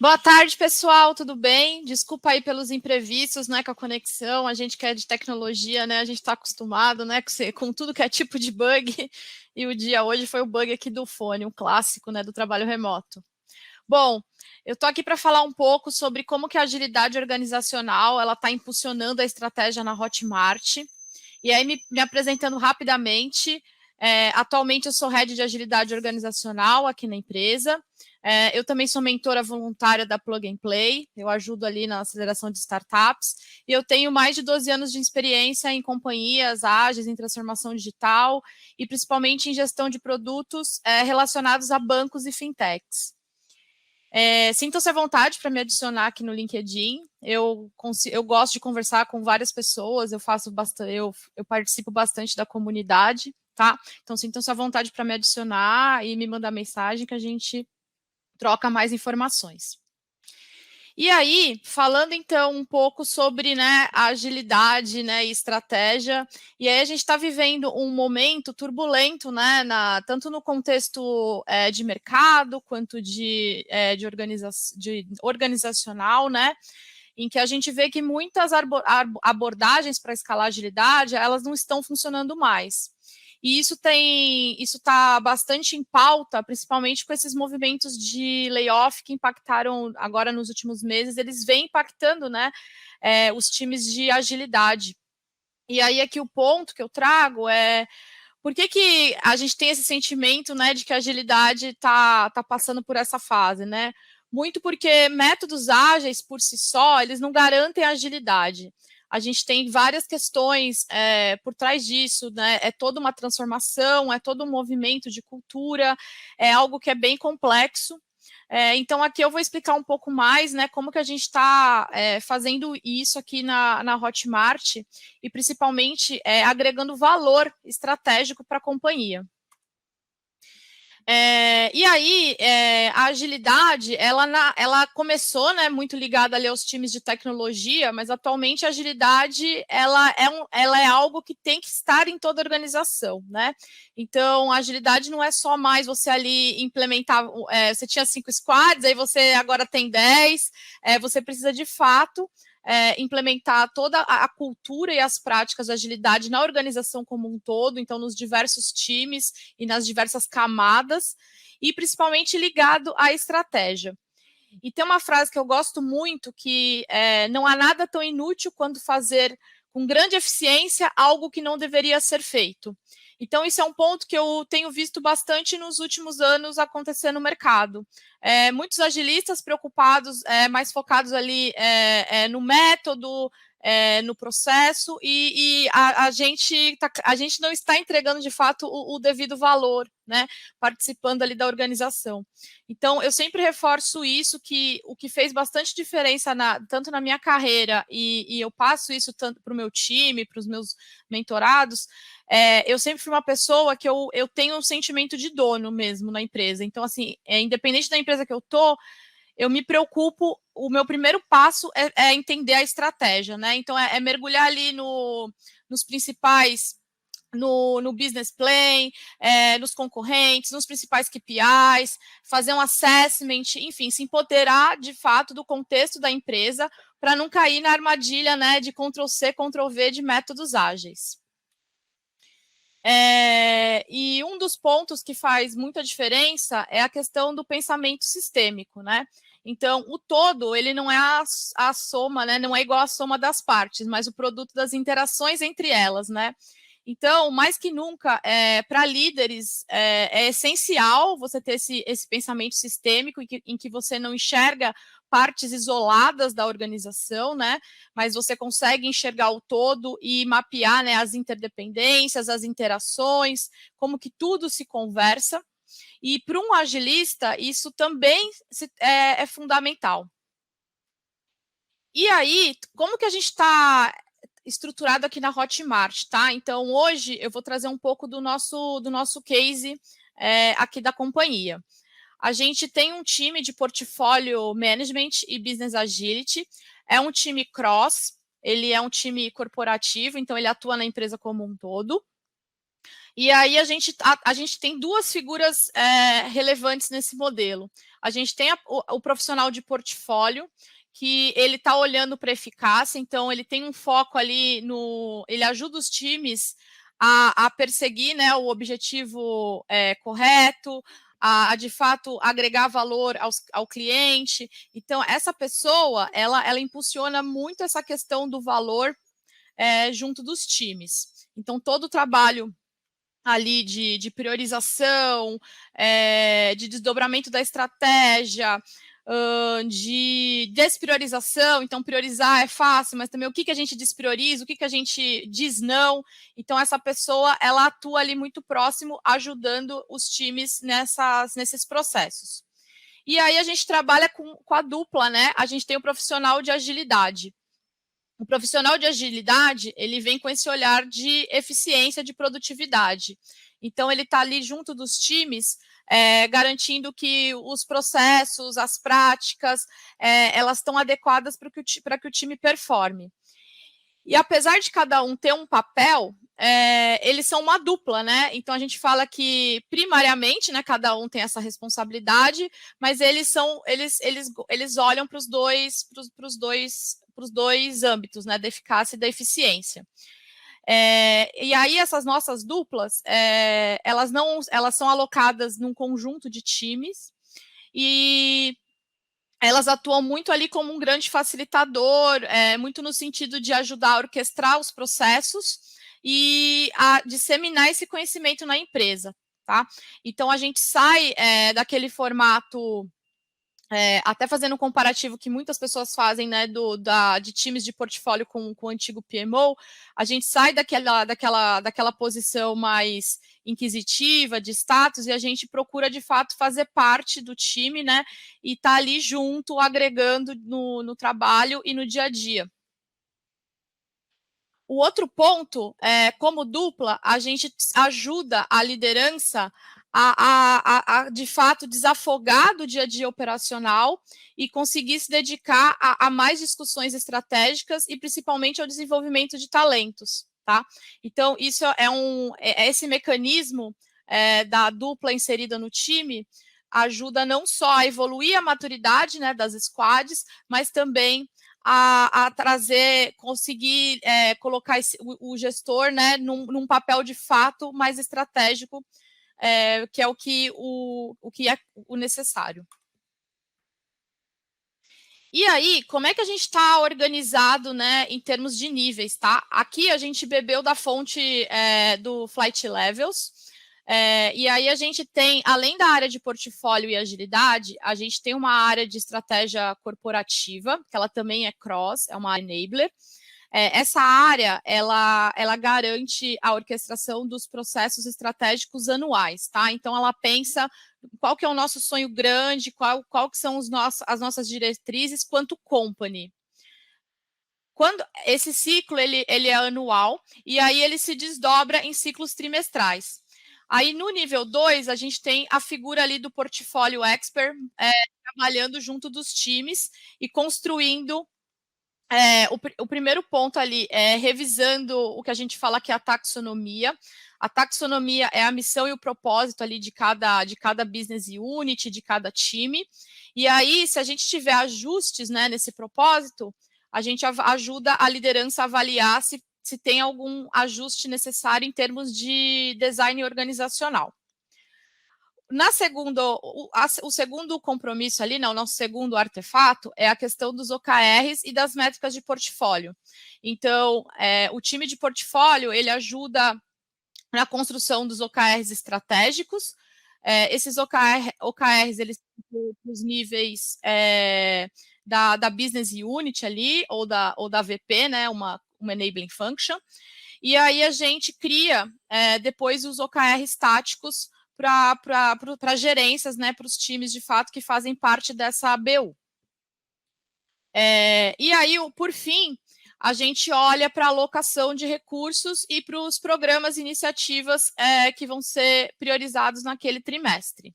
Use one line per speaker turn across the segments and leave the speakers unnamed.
Boa tarde, pessoal, tudo bem? Desculpa aí pelos imprevistos, né, com a conexão, a gente que é de tecnologia, né, a gente está acostumado, né, com tudo que é tipo de bug, e o dia hoje foi o bug aqui do fone, um clássico, né, do trabalho remoto. Bom, eu estou aqui para falar um pouco sobre como que a agilidade organizacional, ela está impulsionando a estratégia na Hotmart, e aí me apresentando rapidamente, atualmente eu sou head de agilidade organizacional aqui na empresa. Eu também sou mentora voluntária da Plug and Play, eu ajudo ali na aceleração de startups, e eu tenho mais de 12 anos de experiência em companhias ágeis, em transformação digital, e principalmente em gestão de produtos relacionados a bancos e fintechs. Sintam-se à vontade para me adicionar aqui no LinkedIn. Eu gosto de conversar com várias pessoas, eu participo bastante da comunidade, tá? Então sintam-se à vontade para me adicionar e me mandar mensagem que a gente troca mais informações. E aí, falando então um pouco sobre, né, a agilidade, né, e estratégia, e aí a gente está vivendo um momento turbulento, né, tanto no contexto de mercado quanto de organizacional, né, em que a gente vê que muitas abordagens para escalar agilidade, elas não estão funcionando mais. E isso está bastante em pauta, principalmente com esses movimentos de layoff que impactaram agora nos últimos meses, eles vêm impactando, né, os times de agilidade. E aí aqui o ponto que eu trago é por que a gente tem esse sentimento, né, de que a agilidade está passando por essa fase, né? Muito porque métodos ágeis por si só, eles não garantem a agilidade. A gente tem várias questões por trás disso, né? É toda uma transformação, é todo um movimento de cultura, é algo que é bem complexo. Então, aqui eu vou explicar um pouco mais, né, como que a gente está fazendo isso aqui na Hotmart e, principalmente, agregando valor estratégico para a companhia. E aí, a agilidade, ela começou, né, muito ligada ali aos times de tecnologia, mas atualmente a agilidade, ela é algo que tem que estar em toda a organização, né? Então, a agilidade não é só mais você ali implementar, você tinha 5 squads, aí você agora tem 10, você precisa de fato implementar toda a cultura e as práticas de agilidade na organização como um todo, então nos diversos times e nas diversas camadas, e principalmente ligado à estratégia. E tem uma frase que eu gosto muito, que não há nada tão inútil quanto fazer com grande eficiência algo que não deveria ser feito. Então, isso é um ponto que eu tenho visto bastante nos últimos anos acontecer no mercado. Muitos agilistas preocupados, mais focados ali no método, no processo, e a gente não está entregando, de fato, o devido valor, né, participando ali da organização. Então, eu sempre reforço isso, que o que fez bastante diferença, tanto na minha carreira, e eu passo isso tanto para o meu time, para os meus mentorados, eu sempre fui uma pessoa que eu tenho um sentimento de dono mesmo na empresa. Então, assim, independente da empresa que eu tô, eu me preocupo, o meu primeiro passo é entender a estratégia, né? Então, é mergulhar ali nos principais, no business plan, nos concorrentes, nos principais KPIs, fazer um assessment, enfim, se empoderar de fato do contexto da empresa para não cair na armadilha, né, de Ctrl+C, Ctrl+V de métodos ágeis. E um dos pontos que faz muita diferença é a questão do pensamento sistêmico, né? Então, o todo, ele não é a soma, né? Não é igual à soma das partes, mas o produto das interações entre elas, né? Então, mais que nunca, para líderes, é essencial você ter esse pensamento sistêmico em que você não enxerga partes isoladas da organização, né? Mas você consegue enxergar o todo e mapear, né, as interdependências, as interações, como que tudo se conversa. E para um agilista, isso também é fundamental. E aí, como que a gente está estruturado aqui na Hotmart, tá? Então, hoje eu vou trazer um pouco do nosso case aqui da companhia. A gente tem um time de portfólio management e business agility, é um time cross, ele é um time corporativo, então ele atua na empresa como um todo. E aí a gente tem duas figuras relevantes nesse modelo. A gente tem o profissional de portfólio, que ele está olhando para eficácia, então ele tem um foco ali ele ajuda os times a perseguir, né, o objetivo correto, a de fato agregar valor ao cliente. Então, essa pessoa, ela impulsiona muito essa questão do valor junto dos times. Então, todo o trabalho ali de priorização, de desdobramento da estratégia, de despriorização. Então, priorizar é fácil, mas também o que a gente desprioriza, o que a gente diz não. Então, essa pessoa, ela atua ali muito próximo, ajudando os times nesses processos. E aí, a gente trabalha com a dupla, né? A gente tem o profissional de agilidade. O profissional de agilidade, ele vem com esse olhar de eficiência, de produtividade. Então, ele está ali junto dos times, garantindo que os processos, as práticas, elas estão adequadas para que o time performe. E apesar de cada um ter um papel, eles são uma dupla, né? Então a gente fala que primariamente, né, cada um tem essa responsabilidade, mas eles olham para os dois âmbitos, né, da eficácia e da eficiência. E aí essas nossas duplas, elas são alocadas num conjunto de times e elas atuam muito ali como um grande facilitador, muito no sentido de ajudar a orquestrar os processos e a disseminar esse conhecimento na empresa, tá? Então, a gente sai daquele formato, até fazendo um comparativo que muitas pessoas fazem, né, de times de portfólio com o antigo PMO, a gente sai daquela posição mais inquisitiva, de status, e a gente procura, de fato, fazer parte do time, né, e tá ali junto, agregando no trabalho e no dia a dia. O outro ponto, como dupla, a gente ajuda a liderança a de fato, desafogar do dia a dia operacional e conseguir se dedicar a mais discussões estratégicas e, principalmente, ao desenvolvimento de talentos, tá? Então, isso esse mecanismo da dupla inserida no time ajuda não só a evoluir a maturidade, né, das squads, mas também a trazer, conseguir colocar o gestor, né, num papel de fato mais estratégico, que é o que é o necessário. E aí, como é que a gente está organizado, né, em termos de níveis, tá? Aqui a gente bebeu da fonte do Flight Levels, e aí a gente tem, além da área de portfólio e agilidade, a gente tem uma área de estratégia corporativa, que ela também é cross, é uma enabler. Essa área, ela garante a orquestração dos processos estratégicos anuais, tá? Então, ela pensa qual que é o nosso sonho grande, qual que são as nossas diretrizes quanto company. Esse ciclo, ele é anual, e aí ele se desdobra em ciclos trimestrais. Aí, no nível 2, a gente tem a figura ali do portfólio expert, trabalhando junto dos times e construindo o primeiro ponto ali é revisando o que a gente fala que é a taxonomia. A taxonomia é a missão e o propósito ali de cada business unit, de cada time. E aí, se a gente tiver ajustes, né, nesse propósito, a gente ajuda a liderança a avaliar se tem algum ajuste necessário em termos de design organizacional. O segundo compromisso ali, o nosso segundo artefato, é a questão dos OKRs e das métricas de portfólio. Então, o time de portfólio, ele ajuda na construção dos OKRs estratégicos. Esses OKRs, eles são os níveis da business unit ali, ou da VP, né, uma enabling function. E aí a gente cria depois os OKRs táticos para gerências, né, para os times de fato que fazem parte dessa BU. E aí, por fim, a gente olha para a alocação de recursos e para os programas e iniciativas que vão ser priorizados naquele trimestre.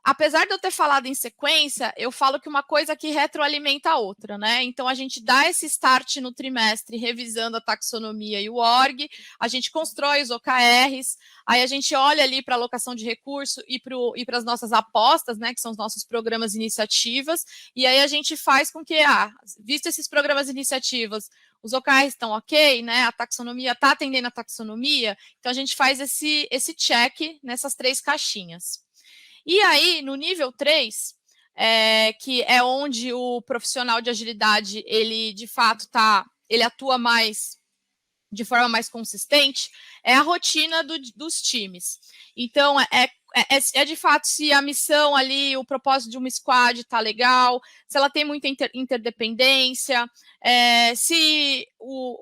apesar de eu ter falado em sequência, eu falo que uma coisa que retroalimenta a outra, né? Então, a gente dá esse start no trimestre, revisando a taxonomia e o org, a gente constrói os OKRs, aí a gente olha ali para a alocação de recurso e para as nossas apostas, né, que são os nossos programas e iniciativas, e aí a gente faz com que, visto esses programas e iniciativas, os OKRs estão ok, né? A taxonomia está atendendo a taxonomia, então a gente faz esse check nessas 3 caixinhas. E aí, no nível 3, que é onde o profissional de agilidade, ele de fato ele atua mais de forma mais consistente, é a rotina dos times. Então, de fato se a missão ali, o propósito de uma squad está legal, se ela tem muita interdependência, se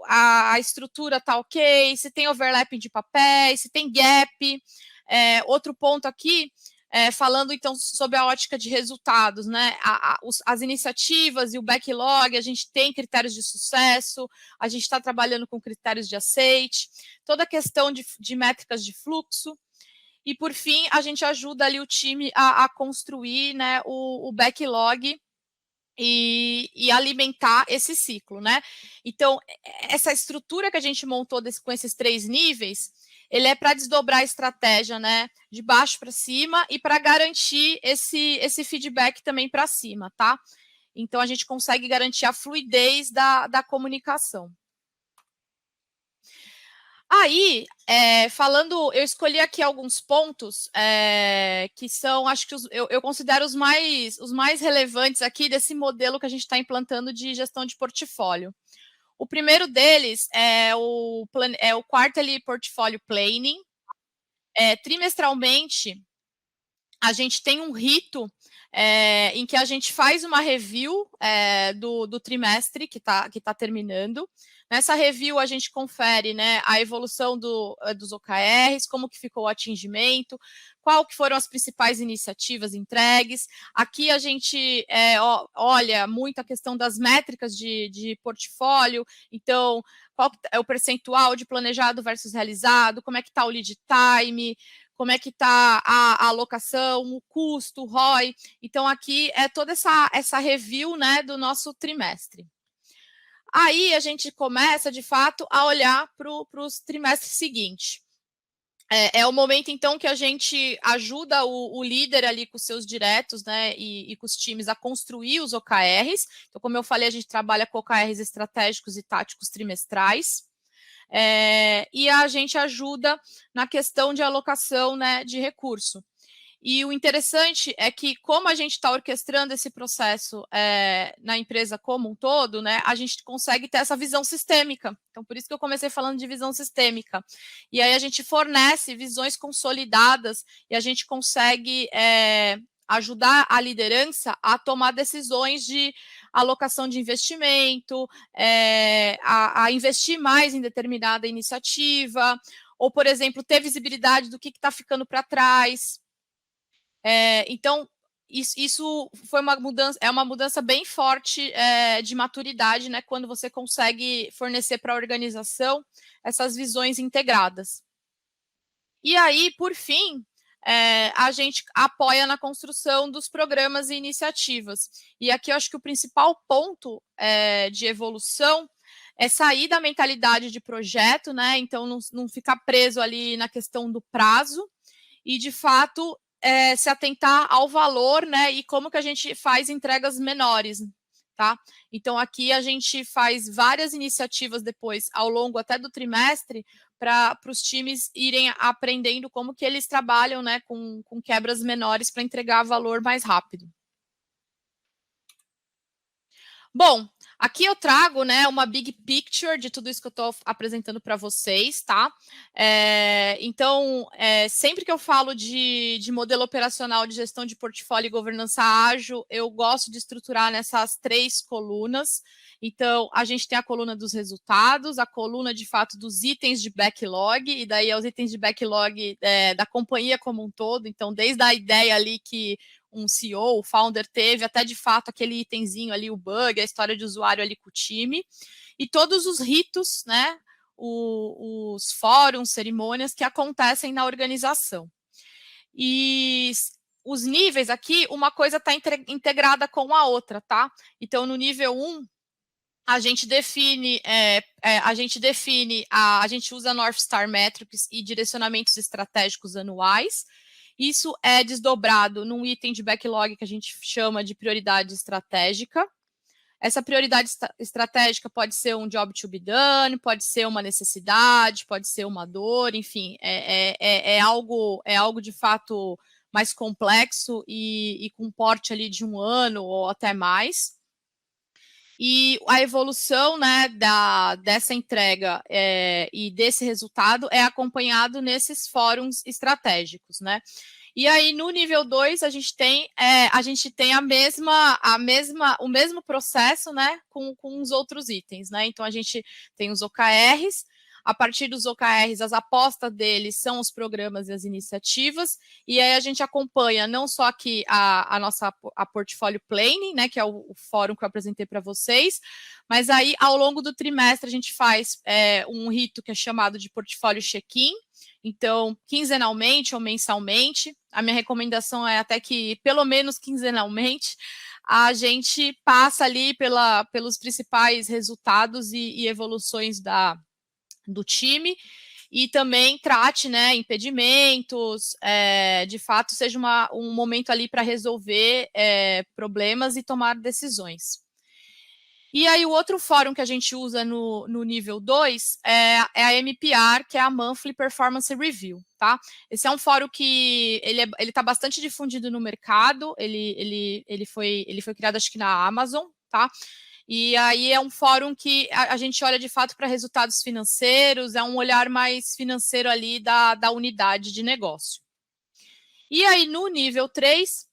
a estrutura está ok, se tem overlapping de papéis, se tem gap. Outro ponto aqui, falando então sobre a ótica de resultados, né? As iniciativas e o backlog, a gente tem critérios de sucesso, a gente está trabalhando com critérios de aceite, toda a questão de métricas de fluxo, e por fim, a gente ajuda ali o time a construir, né, o backlog e alimentar esse ciclo, né? Então, essa estrutura que a gente montou com esses 3 níveis, ele é para desdobrar a estratégia, né, de baixo para cima e para garantir esse feedback também para cima, tá? Então, a gente consegue garantir a fluidez da comunicação. Aí, falando, eu escolhi aqui alguns pontos que são, acho que eu considero os mais relevantes aqui desse modelo que a gente está implantando de gestão de portfólio. O primeiro deles é o Quarterly Portfolio Planning. Trimestralmente, a gente tem um rito em que a gente faz uma review do trimestre que tá terminando. Nessa review, a gente confere, né, a evolução dos OKRs, como que ficou o atingimento, qual que foram as principais iniciativas entregues. Aqui a gente olha muito a questão das métricas de portfólio, então, qual é o percentual de planejado versus realizado, como é que está o lead time, como é que está a alocação, o custo, o ROI. Então, aqui é toda essa review, né, do nosso trimestre. Aí, a gente começa, de fato, a olhar para os trimestres seguintes. É o momento, então, que a gente ajuda o líder ali com os seus diretos, né, e com os times a construir os OKRs. Então, como eu falei, a gente trabalha com OKRs estratégicos e táticos trimestrais. E a gente ajuda na questão de alocação, né, de recurso. E o interessante é que, como a gente está orquestrando esse processo na empresa como um todo, né, a gente consegue ter essa visão sistêmica. Então, por isso que eu comecei falando de visão sistêmica. E aí a gente fornece visões consolidadas e a gente consegue ajudar a liderança a tomar decisões de alocação de investimento, a investir mais em determinada iniciativa, ou, por exemplo, ter visibilidade do que está ficando para trás. Então, isso foi uma mudança bem forte de maturidade, né, quando você consegue fornecer para a organização essas visões integradas. E aí, por fim, a gente apoia na construção dos programas e iniciativas. E aqui eu acho que o principal ponto de evolução é sair da mentalidade de projeto, né? Então, não ficar preso ali na questão do prazo e, de fato, se atentar ao valor, né? E como que a gente faz entregas menores, tá? Então, aqui a gente faz várias iniciativas depois, ao longo até do trimestre, para os times irem aprendendo como que eles trabalham, né, com quebras menores para entregar valor mais rápido. Bom, aqui eu trago, né, uma big picture de tudo isso que eu estou apresentando para vocês, tá? Então, sempre que eu falo de modelo operacional de gestão de portfólio e governança ágil, eu gosto de estruturar nessas 3 colunas. Então, a gente tem a coluna dos resultados, a coluna, de fato, dos itens de backlog, e daí os itens de backlog da companhia como um todo. Então, desde a ideia ali que um CEO, o founder teve, até de fato aquele itemzinho ali, o bug, a história de usuário ali com o time, e todos os ritos, né, os fóruns, cerimônias que acontecem na organização. E
os níveis aqui, uma coisa está integrada com a outra, tá? Então, no nível 1, a gente define, a gente usa North Star Metrics e direcionamentos estratégicos anuais. Isso é desdobrado num item de backlog que a gente chama de prioridade estratégica. Essa prioridade estratégica pode ser um job to be done, pode ser uma necessidade, pode ser uma dor, enfim, é algo de fato mais complexo e com porte ali de 1 ano ou até mais. E a evolução, né, dessa entrega e desse resultado é acompanhado nesses fóruns estratégicos, né? E aí, no nível 2, a gente tem o mesmo processo, né, com os outros itens, né? Então, a gente tem os OKRs. A partir dos OKRs, as apostas deles são os programas e as iniciativas, e aí a gente acompanha não só aqui a Portfólio Planning, né, que é o fórum que eu apresentei para vocês, mas aí, ao longo do trimestre, a gente faz um rito que é chamado de Portfólio Check-in. Então, quinzenalmente ou mensalmente, a minha recomendação é até que, pelo menos quinzenalmente, a gente passa ali pelos principais resultados e evoluções do time, e também trate, né, impedimentos, de fato seja um momento ali para resolver problemas e tomar decisões. E aí o outro fórum que a gente usa no nível 2 é a MPR, que é a Monthly Performance Review, tá? Esse é um fórum que ele está bastante difundido no mercado, ele foi criado acho que na Amazon, tá? E aí é um fórum que a gente olha de fato para resultados financeiros, é um olhar mais financeiro ali da unidade de negócio. E aí no nível 3,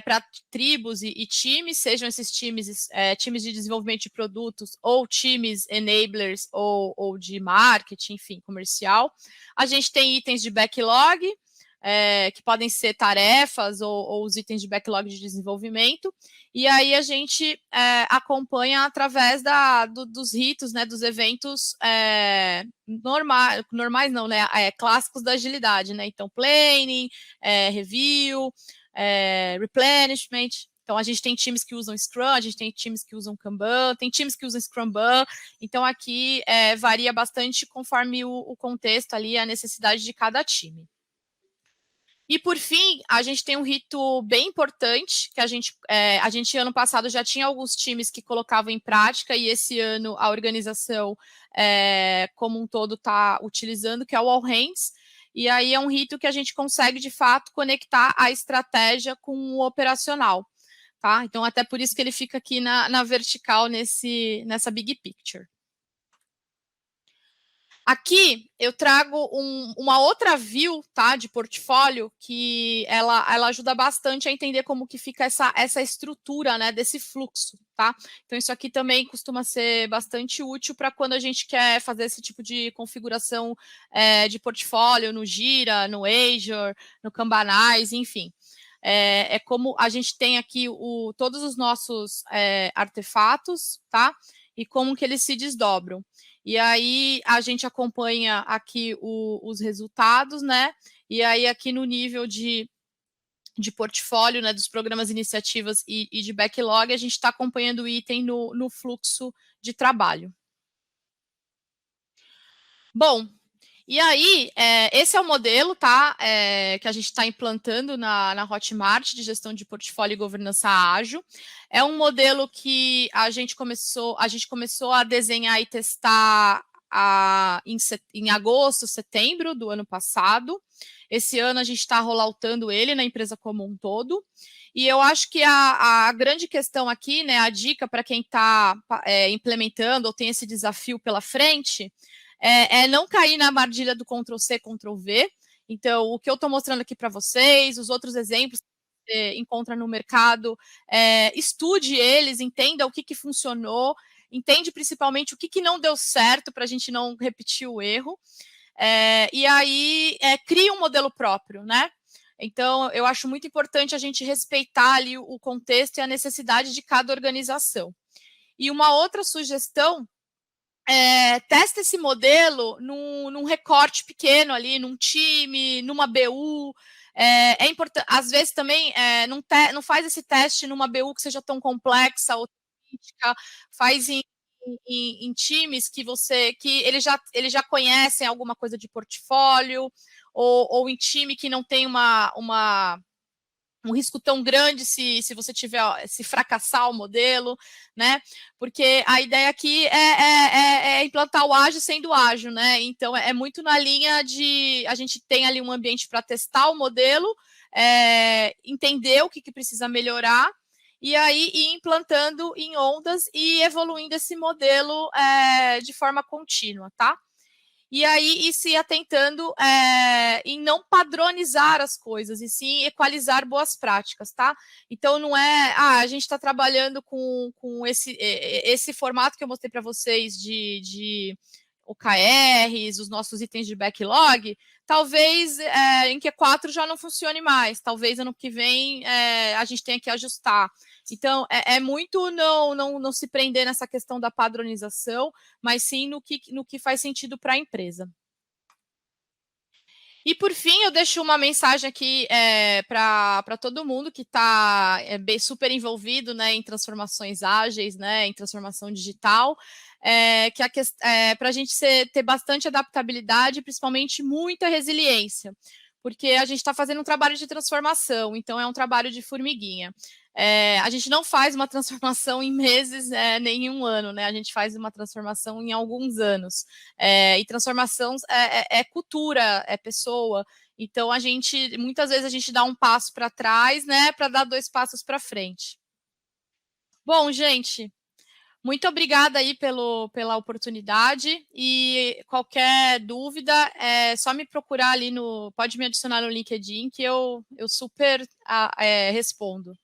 para tribos e times, sejam esses times de desenvolvimento de produtos ou times enablers ou de marketing, enfim, comercial, a gente tem itens de backlog, que podem ser tarefas ou os itens de backlog de desenvolvimento, e aí a gente acompanha através dos ritos, né, dos eventos normais não, né, clássicos da agilidade, né, então planning, review, replenishment. Então, a gente tem times que usam Scrum, a gente tem times que usam Kanban, tem times que usam Scrumban. Então, aqui varia bastante conforme o contexto ali, a necessidade de cada time. E, por fim, a gente tem um rito bem importante, que a gente ano passado já tinha alguns times que colocavam em prática, e esse ano a organização como um todo está utilizando, que é o All Hands. E aí é um rito que a gente consegue, de fato, conectar a estratégia com o operacional, tá? Então, até por isso que ele fica aqui na vertical, nessa big picture. Aqui eu trago uma outra view, tá, de portfólio, que ela ajuda bastante a entender como que fica essa estrutura, né, desse fluxo, tá? Então isso aqui também costuma ser bastante útil para quando a gente quer fazer esse tipo de configuração de portfólio no Gira, no Azure, no Kanbanize, enfim. É como a gente tem aqui todos os nossos artefatos, tá? E como que eles se desdobram. E aí a gente acompanha aqui os resultados, né? E aí aqui no nível de portfólio, né, dos programas, iniciativas e de backlog, a gente está acompanhando o item no fluxo de trabalho. Bom, e aí, esse é o modelo, tá, que a gente está implantando na Hotmart, de gestão de portfólio e governança ágil. É um modelo que a gente começou a desenhar e testar em agosto, setembro do ano passado. Esse ano a gente está rolloutando ele na empresa como um todo. E eu acho que a grande questão aqui, né, a dica para quem está implementando ou tem esse desafio pela frente, é não cair na armadilha do Ctrl+C, Ctrl+V. Então, o que eu estou mostrando aqui para vocês, os outros exemplos que você encontra no mercado, estude eles, entenda o que funcionou, entende principalmente o que não deu certo para a gente não repetir o erro, e aí crie um modelo próprio, né? Então, eu acho muito importante a gente respeitar ali o contexto e a necessidade de cada organização. E uma outra sugestão, testa esse modelo num recorte pequeno ali, num time, numa BU,
É importante, às vezes também não faz esse teste numa BU que seja tão complexa ou crítica, faz em times que eles já conhecem alguma coisa de portfólio, ou em time que não tem um risco tão grande se você se fracassar o modelo, né? Porque a ideia aqui é implantar o ágil sendo ágil, né? Então é muito na linha de a gente tem ali um ambiente para testar o modelo, entender o que precisa melhorar, e aí ir implantando em ondas e evoluindo esse modelo de forma contínua, tá? E aí ir se atentando em não padronizar as coisas, e sim equalizar boas práticas, tá? Então não é, a gente está trabalhando com esse formato que eu mostrei para vocês de OKRs, os nossos itens de backlog, talvez em Q4 já não funcione mais, talvez ano que vem a gente tenha que ajustar. Então, muito não se prender nessa questão da padronização, mas sim no que faz sentido para a empresa. E, por fim, eu deixo uma mensagem aqui para todo mundo que está super envolvido, né, em transformações ágeis, né, em transformação digital, para a gente ter bastante adaptabilidade, principalmente muita resiliência, porque a gente está fazendo um trabalho de transformação, então é um trabalho de formiguinha. A gente não faz uma transformação em meses, nem em um ano, né? A gente faz uma transformação em alguns anos. E transformação é cultura, é pessoa. Então, muitas vezes a gente dá um passo para trás, né? Para dar 2 passos para frente. Bom, gente, muito obrigada aí pela oportunidade, e qualquer dúvida é só me procurar ali pode me adicionar no LinkedIn que eu super respondo.